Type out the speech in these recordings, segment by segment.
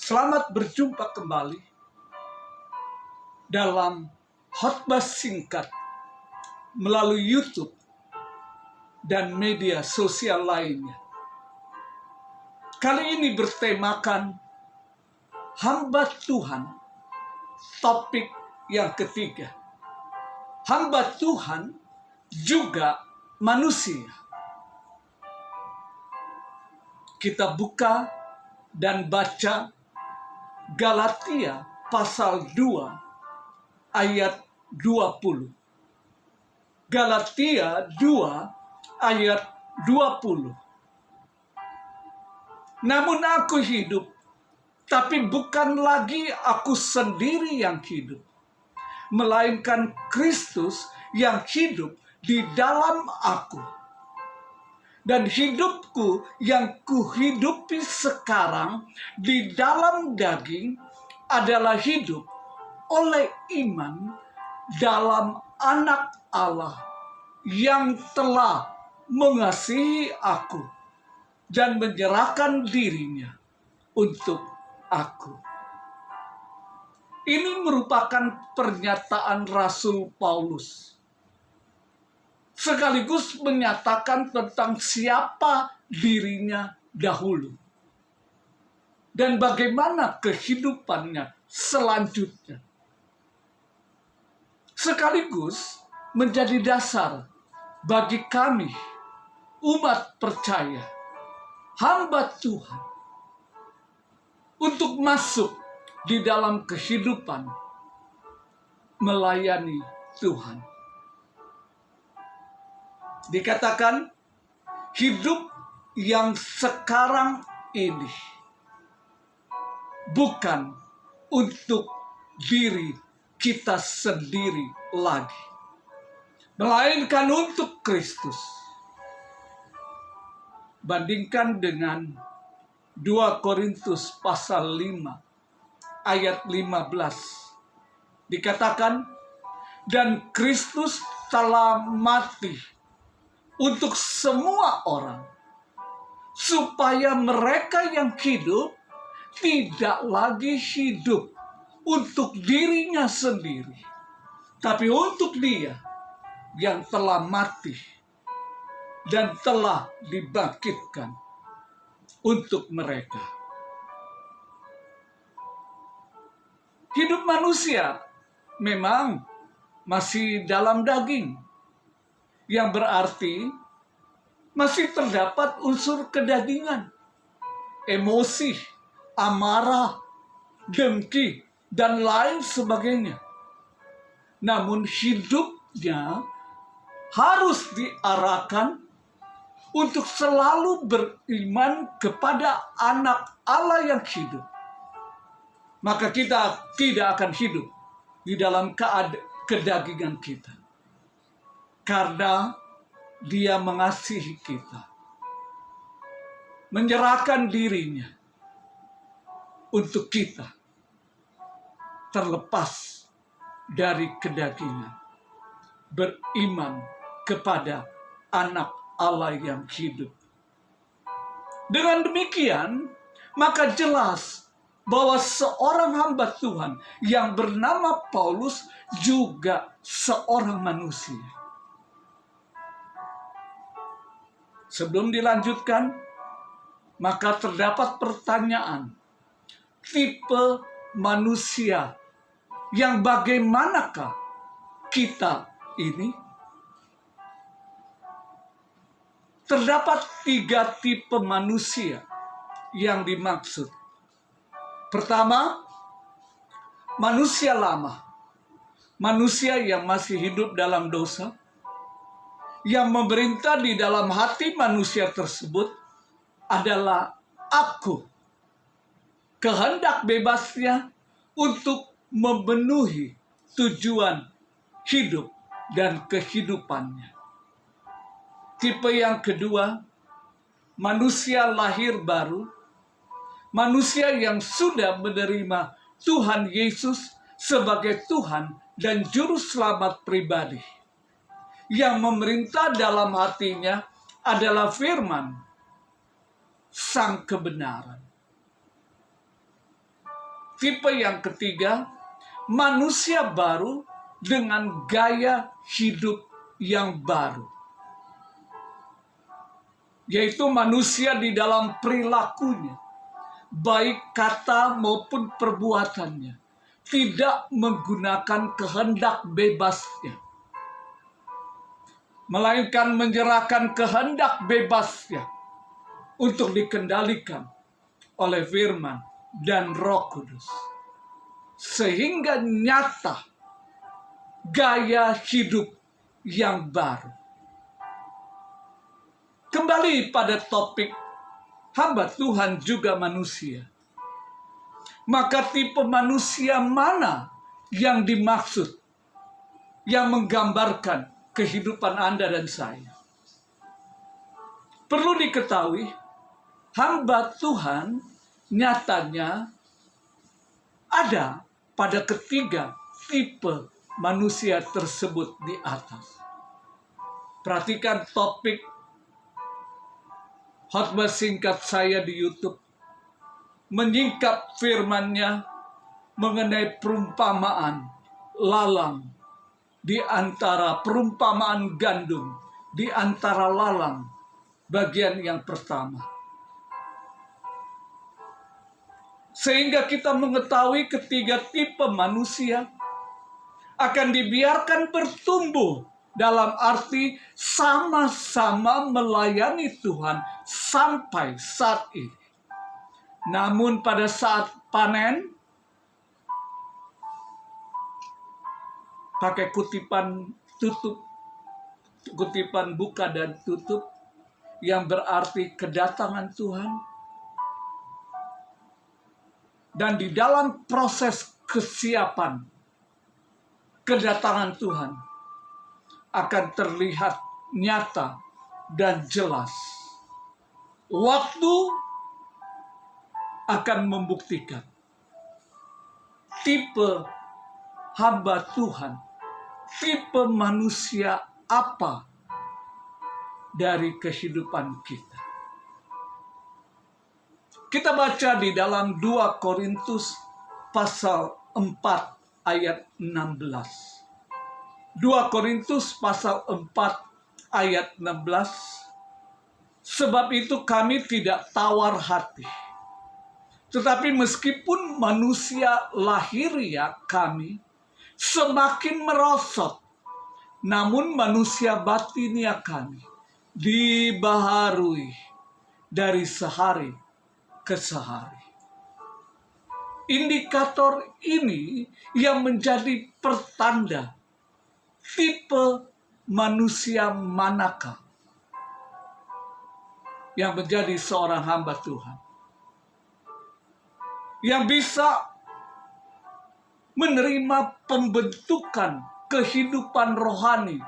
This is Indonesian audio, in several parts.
Selamat berjumpa kembali dalam khotbah singkat melalui YouTube dan media sosial lainnya. Kali ini bertemakan hamba Tuhan, topik yang ketiga. Hamba Tuhan juga manusia. Kita buka dan baca Galatia pasal 2 ayat 20. Galatia 2 ayat 20. Namun aku hidup, tapi bukan lagi aku sendiri yang hidup, melainkan Kristus yang hidup di dalam aku. Dan hidupku yang kuhidupi sekarang di dalam daging adalah hidup oleh iman dalam Anak Allah yang telah mengasihi aku dan menyerahkan dirinya untuk aku. Ini merupakan pernyataan Rasul Paulus, sekaligus menyatakan tentang siapa dirinya dahulu dan bagaimana kehidupannya selanjutnya. Sekaligus menjadi dasar bagi kami, umat percaya, hamba Tuhan, untuk masuk di dalam kehidupan melayani Tuhan. Dikatakan hidup yang sekarang ini bukan untuk diri kita sendiri lagi, melainkan untuk Kristus. Bandingkan dengan 2 Korintus pasal 5 ayat 15. Dikatakan, dan Kristus telah mati untuk semua orang, supaya mereka yang hidup tidak lagi hidup untuk dirinya sendiri, tapi untuk Dia yang telah mati dan telah dibangkitkan untuk mereka. Hidup manusia memang masih dalam daging, yang berarti masih terdapat unsur kedagingan, emosi, amarah, dengki, dan lain sebagainya. Namun hidupnya harus diarahkan untuk selalu beriman kepada Anak Allah yang hidup. Maka kita tidak akan hidup di dalam kedagingan kita, karena Dia mengasihi kita, menyerahkan dirinya untuk kita, terlepas dari kedagingan, beriman kepada Anak Allah yang hidup. Dengan demikian, maka jelas bahwa seorang hamba Tuhan yang bernama Paulus juga seorang manusia. Sebelum dilanjutkan, maka terdapat pertanyaan, tipe manusia yang bagaimanakah kita ini? Terdapat 3 tipe manusia yang dimaksud. Pertama, manusia lama, manusia yang masih hidup dalam dosa, yang memerintah di dalam hati manusia tersebut adalah aku, kehendak bebasnya untuk memenuhi tujuan hidup dan kehidupannya. Tipe yang kedua, manusia lahir baru, manusia yang sudah menerima Tuhan Yesus sebagai Tuhan dan Juru Selamat pribadi, yang memerintah dalam hatinya adalah firman Sang kebenaran. Tipe yang ketiga, manusia baru dengan gaya hidup yang baru. Yaitu manusia di dalam perilakunya, baik kata maupun perbuatannya, tidak menggunakan kehendak bebasnya, melainkan menyerahkan kehendak bebasnya untuk dikendalikan oleh firman dan Roh Kudus. Sehingga nyata gaya hidup yang baru. Kembali pada topik hamba Tuhan juga manusia. Maka tipe manusia mana yang dimaksud, yang menggambarkan kehidupan Anda dan saya? Perlu diketahui, hamba Tuhan nyatanya ada pada ketiga tipe manusia tersebut di atas. Perhatikan topik khotbah singkat saya di YouTube, menyingkap firman-Nya mengenai perumpamaan lalang di antara perumpamaan gandum di antara lalang bagian yang pertama. Sehingga kita mengetahui ketiga tipe manusia akan dibiarkan bertumbuh dalam arti sama-sama melayani Tuhan sampai saat ini. Namun pada saat panen, pakai kutipan buka dan tutup, yang berarti kedatangan Tuhan. Dan di dalam proses kesiapan kedatangan Tuhan akan terlihat nyata dan jelas. Waktu akan membuktikan tipe hamba Tuhan, tipe manusia apa dari kehidupan kita. Kita baca di dalam 2 Korintus pasal 4 ayat 16. 2 Korintus pasal 4 ayat 16. Sebab itu kami tidak tawar hati. Tetapi meskipun manusia lahiriah kami semakin merosot, namun manusia batiniah kami dibaharui dari sehari ke sehari. Indikator ini yang menjadi pertanda tipe manusia manakah yang menjadi seorang hamba Tuhan, yang bisa menerima pembentukan kehidupan rohani,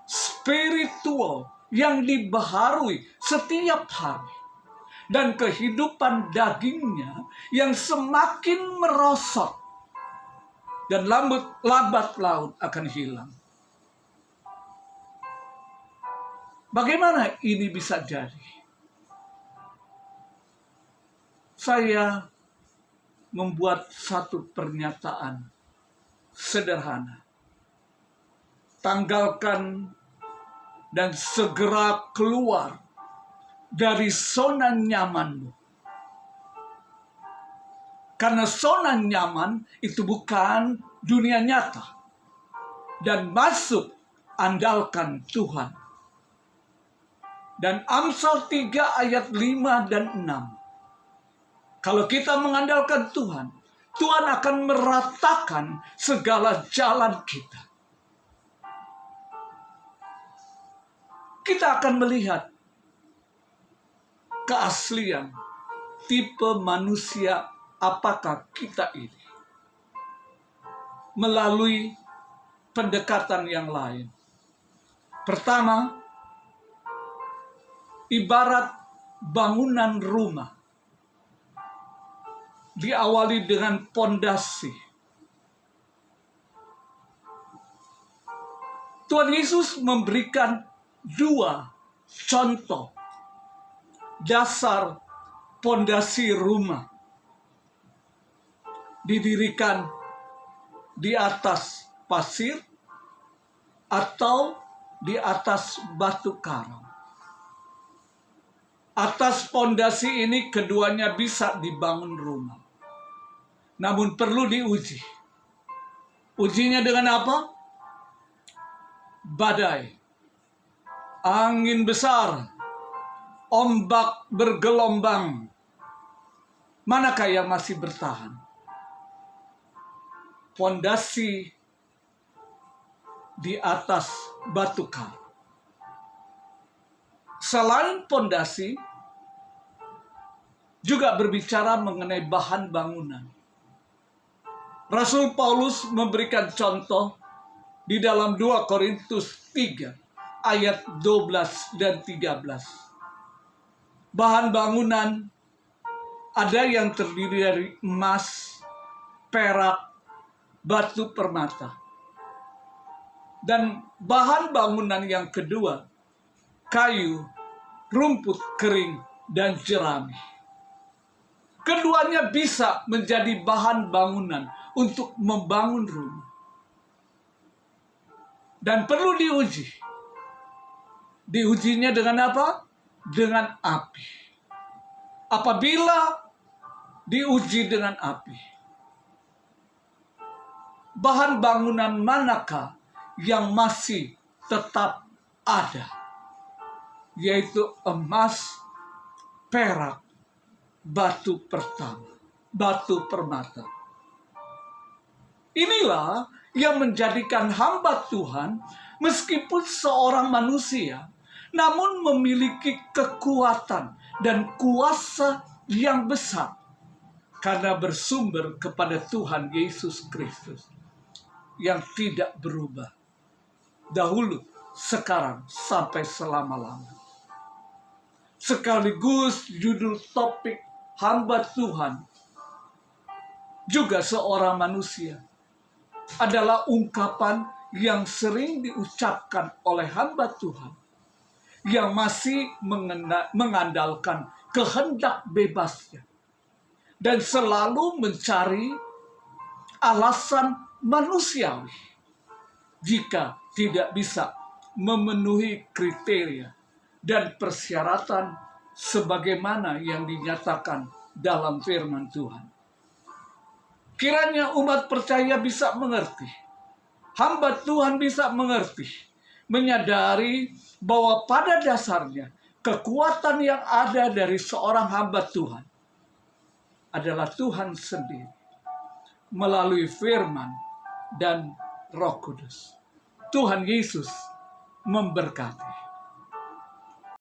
spiritual yang dibaharui setiap hari, dan kehidupan dagingnya yang semakin merosot dan lambat laun akan hilang. Bagaimana ini bisa jadi? Saya membuat satu pernyataan sederhana. Tanggalkan dan segera keluar dari zona nyamanmu. Karena zona nyaman itu bukan dunia nyata. Dan masuk, andalkan Tuhan. Dan Amsal 3 ayat 5 dan 6. Kalau kita mengandalkan Tuhan, Tuhan akan meratakan segala jalan kita. Kita akan melihat keaslian tipe manusia apakah kita ini melalui pendekatan yang lain. Pertama, ibarat bangunan rumah diawali dengan pondasi. Tuhan Yesus memberikan 2 contoh dasar pondasi rumah. didirikan di atas pasir atau di atas batu karang. Atas pondasi ini keduanya bisa dibangun rumah. Namun perlu diuji. Ujinya dengan apa? Badai, angin besar, ombak bergelombang. Manakah yang masih bertahan? Pondasi di atas batu karang. Selain pondasi, juga berbicara mengenai bahan bangunan. Rasul Paulus memberikan contoh di dalam 2 Korintus 3 ayat 12 dan 13. Bahan bangunan ada yang terdiri dari emas, perak, batu permata. Dan bahan bangunan yang kedua, kayu, rumput kering, dan jerami. Keduanya bisa menjadi bahan bangunan untuk membangun rumah. Dan perlu diuji. Diujinya dengan apa? Dengan api. Apabila diuji dengan api, bahan bangunan manakah yang masih tetap ada? Yaitu emas, perak, batu permata. Inilah yang menjadikan hamba Tuhan, meskipun seorang manusia, namun memiliki kekuatan dan kuasa yang besar karena bersumber kepada Tuhan Yesus Kristus yang tidak berubah dahulu, sekarang, sampai selama-lamanya. Sekaligus judul topik hamba Tuhan juga seorang manusia adalah ungkapan yang sering diucapkan oleh hamba Tuhan yang masih mengandalkan kehendak bebasnya dan selalu mencari alasan manusiawi jika tidak bisa memenuhi kriteria dan persyaratan sebagaimana yang dinyatakan dalam firman Tuhan. Kiranya umat percaya bisa mengerti, hamba Tuhan bisa mengerti, menyadari bahwa pada dasarnya kekuatan yang ada dari seorang hamba Tuhan adalah Tuhan sendiri melalui firman dan Roh Kudus. Tuhan Yesus memberkati.